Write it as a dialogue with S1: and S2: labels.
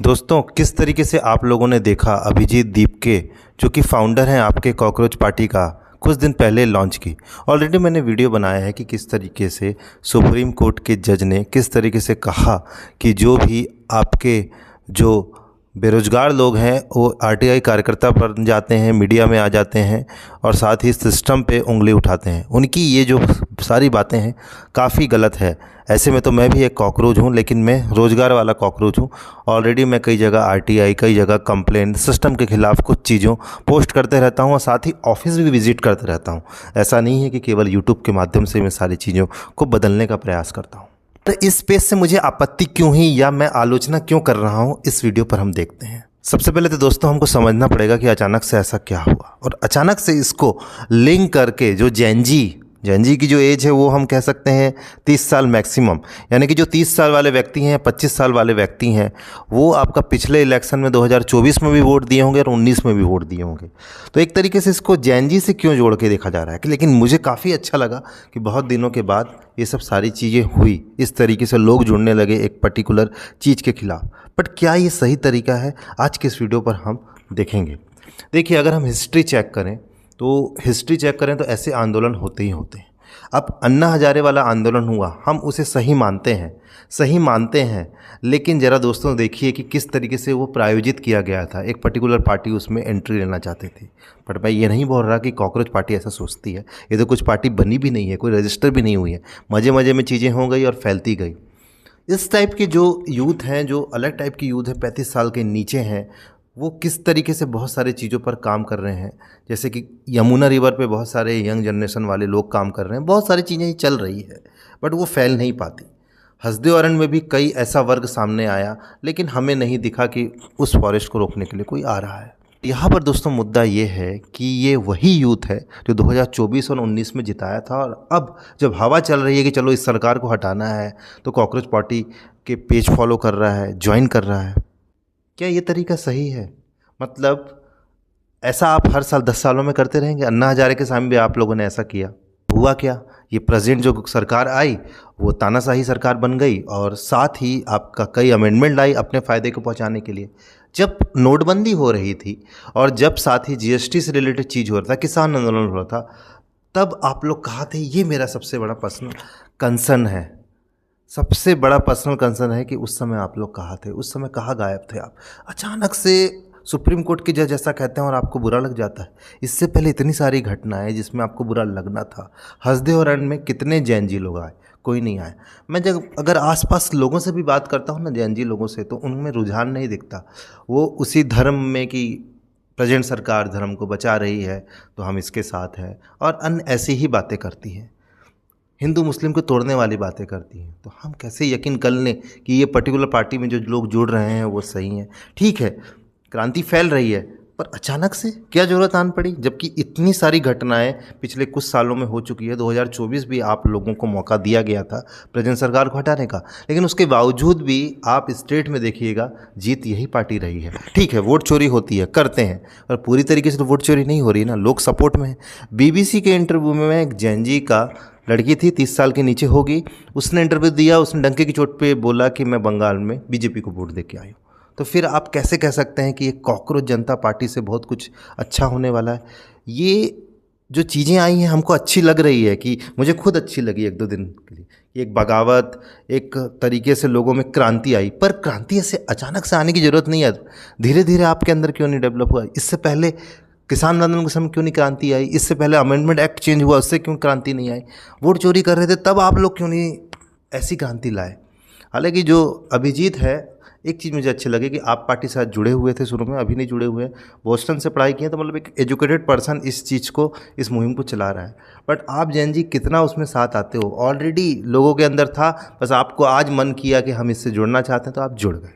S1: दोस्तों, किस तरीके से आप लोगों ने देखा अभिजीत दीपके जो कि फाउंडर हैं आपके कॉकरोच पार्टी का, कुछ दिन पहले लॉन्च की। ऑलरेडी मैंने वीडियो बनाया है कि किस तरीके से सुप्रीम कोर्ट के जज ने किस तरीके से कहा कि जो भी आपके जो बेरोजगार लोग हैं वो आरटीआई कार्यकर्ता बन जाते हैं, मीडिया में आ जाते हैं और साथ ही सिस्टम पे उंगली उठाते हैं। उनकी ये जो सारी बातें हैं काफ़ी गलत है। ऐसे में तो मैं भी एक कॉकरोच हूँ, लेकिन मैं रोज़गार वाला कॉकरोच हूँ। ऑलरेडी मैं कई जगह आरटीआई, कई जगह कंप्लेन, सिस्टम के खिलाफ कुछ चीज़ों पोस्ट करते रहता हूँ और साथ ही ऑफिस भी विजिट करते रहता हूँ। ऐसा नहीं है कि केवल यूट्यूब के माध्यम से मैं सारी चीज़ों को बदलने का प्रयास करता हूँ। तो इस स्पेस से मुझे आपत्ति क्यों हुई या मैं आलोचना क्यों कर रहा हूँ, इस वीडियो पर हम देखते हैं। सबसे पहले तो दोस्तों हमको समझना पड़ेगा कि अचानक से ऐसा क्या हुआ, और अचानक से इसको लिंक करके जो जैनजी की जो एज है वो हम कह सकते हैं 30 साल मैक्सिमम, यानी कि जो 30 साल वाले व्यक्ति हैं, 25 साल वाले व्यक्ति हैं, वो आपका पिछले इलेक्शन में 2024 में भी वोट दिए होंगे और 19 में भी वोट दिए होंगे। तो एक तरीके से इसको जैनजी से क्यों जोड़ के देखा जा रहा है कि, लेकिन मुझे काफ़ी अच्छा लगा कि बहुत दिनों के बाद ये सब सारी चीज़ें हुई, इस तरीके से लोग जुड़ने लगे एक पर्टिकुलर चीज़ के खिलाफ। बट क्या ये सही तरीका है, आज के इस वीडियो पर हम देखेंगे। देखिए, अगर हम हिस्ट्री चेक करें तो ऐसे आंदोलन होते ही होते हैं। अब अन्ना हजारे वाला आंदोलन हुआ, हम उसे सही मानते हैं, लेकिन ज़रा दोस्तों देखिए कि किस तरीके से वो प्रायोजित किया गया था। एक पर्टिकुलर पार्टी उसमें एंट्री लेना चाहती थी, बट मैं ये नहीं बोल रहा कि कॉकरोच पार्टी ऐसा सोचती है। ये तो कुछ पार्टी बनी भी नहीं है, कोई रजिस्टर भी नहीं हुई है, मज़े मज़े में चीज़ें हो गई और फैलती गई। इस टाइप के जो यूथ हैं, जो अलग टाइप की यूथ है, 35 साल के नीचे हैं, वो किस तरीके से बहुत सारी चीज़ों पर काम कर रहे हैं। जैसे कि यमुना रिवर पे बहुत सारे यंग जनरेशन वाले लोग काम कर रहे हैं, बहुत सारी चीज़ें चल रही है, बट वो फैल नहीं पाती। हसदेव अरण्य में भी कई ऐसा वर्ग सामने आया, लेकिन हमें नहीं दिखा कि उस फॉरेस्ट को रोकने के लिए कोई आ रहा है। यहाँ पर दोस्तों मुद्दा ये है कि ये वही यूथ है जो 2024 और 19 में जिताया था, और अब जब हवा चल रही है कि चलो इस सरकार को हटाना है, तो कॉकरोच पार्टी के पेज फॉलो कर रहा है, ज्वाइन कर रहा है। क्या ये तरीका सही है? मतलब ऐसा आप हर साल 10 सालों में करते रहेंगे? अन्ना हजारे के सामने भी आप लोगों ने ऐसा किया, हुआ क्या? ये प्रेजेंट जो सरकार आई वो तानाशाही सरकार बन गई, और साथ ही आपका कई अमेंडमेंट आई अपने फ़ायदे को पहुंचाने के लिए। जब नोटबंदी हो रही थी और जब साथ ही जीएसटी से रिलेटेड चीज़ हो रहा था, किसान आंदोलन हो रहा था, तब आप लोग कहा थे, ये मेरा सबसे बड़ा पर्सनल कंसर्न है, सबसे बड़ा पर्सनल कंसर्न है कि उस समय आप लोग कहाँ थे, उस समय कहाँ गायब थे आप? अचानक से सुप्रीम कोर्ट के जज ऐसा कहते हैं और आपको बुरा लग जाता है। इससे पहले इतनी सारी घटनाएं जिसमें आपको बुरा लगना था। हसदेव अरण्य में कितने जैनजी लोग आए? कोई नहीं आए। मैं जब अगर आसपास लोगों से भी बात करता हूँ ना, जैनजी लोगों से, तो उनमें रुझान नहीं दिखता। वो उसी धर्म में कि प्रेजेंट सरकार धर्म को बचा रही है तो हम इसके साथ हैं, और अन्य ऐसी ही बातें करती हैं, हिंदू मुस्लिम को तोड़ने वाली बातें करती हैं। तो हम कैसे यकीन कर लें कि ये पर्टिकुलर पार्टी में जो लोग जुड़ रहे हैं वो सही हैं? ठीक है, क्रांति फैल रही है, पर अचानक से क्या ज़रूरत आन पड़ी, जबकि इतनी सारी घटनाएं पिछले कुछ सालों में हो चुकी है। 2024 भी आप लोगों को मौका दिया गया था प्रेजेंट सरकार को हटाने का, लेकिन उसके बावजूद भी आप स्टेट में देखिएगा जीत यही पार्टी रही है। ठीक है, वोट चोरी होती है, करते हैं, और पूरी तरीके से तो वोट चोरी नहीं हो रही ना, लोग सपोर्ट में हैं। BBC के इंटरव्यू में एक जैनजी का लड़की थी, 30 साल के नीचे होगी, उसने इंटरव्यू दिया, उसने डंके की चोट पे बोला कि मैं बंगाल में बीजेपी को वोट दे के आई हूँ। तो फिर आप कैसे कह सकते हैं कि ये कॉकरोच जनता पार्टी से बहुत कुछ अच्छा होने वाला है? ये जो चीज़ें आई हैं हमको अच्छी लग रही है, कि मुझे खुद अच्छी लगी 1-2 दिन के लिए, एक बगावत, एक तरीके से लोगों में क्रांति आई। पर क्रांति ऐसे अचानक से आने की ज़रूरत नहीं है। धीरे धीरे आपके अंदर क्यों नहीं डेवलप हुआ? इससे पहले किसान आंदोलन के समय क्यों नहीं क्रांति आई? इससे पहले अमेंडमेंट एक्ट चेंज हुआ, उससे क्यों क्रांति नहीं आई? वोट चोरी कर रहे थे तब आप लोग क्यों नहीं ऐसी क्रांति लाए? हालांकि जो अभिजीत है, एक चीज़ मुझे अच्छी लगी कि आप पार्टी से जुड़े हुए थे शुरू में, अभी नहीं जुड़े हुए हैं, बोस्टन से पढ़ाई की है, तो मतलब एक एजुकेटेड पर्सन इस चीज़ को, इस मुहिम को चला रहा है। बट आप जैनजी कितना उसमें साथ आते हो? ऑलरेडी लोगों के अंदर था, बस आपको आज मन किया कि हम इससे जुड़ना चाहते हैं तो आप जुड़ गए।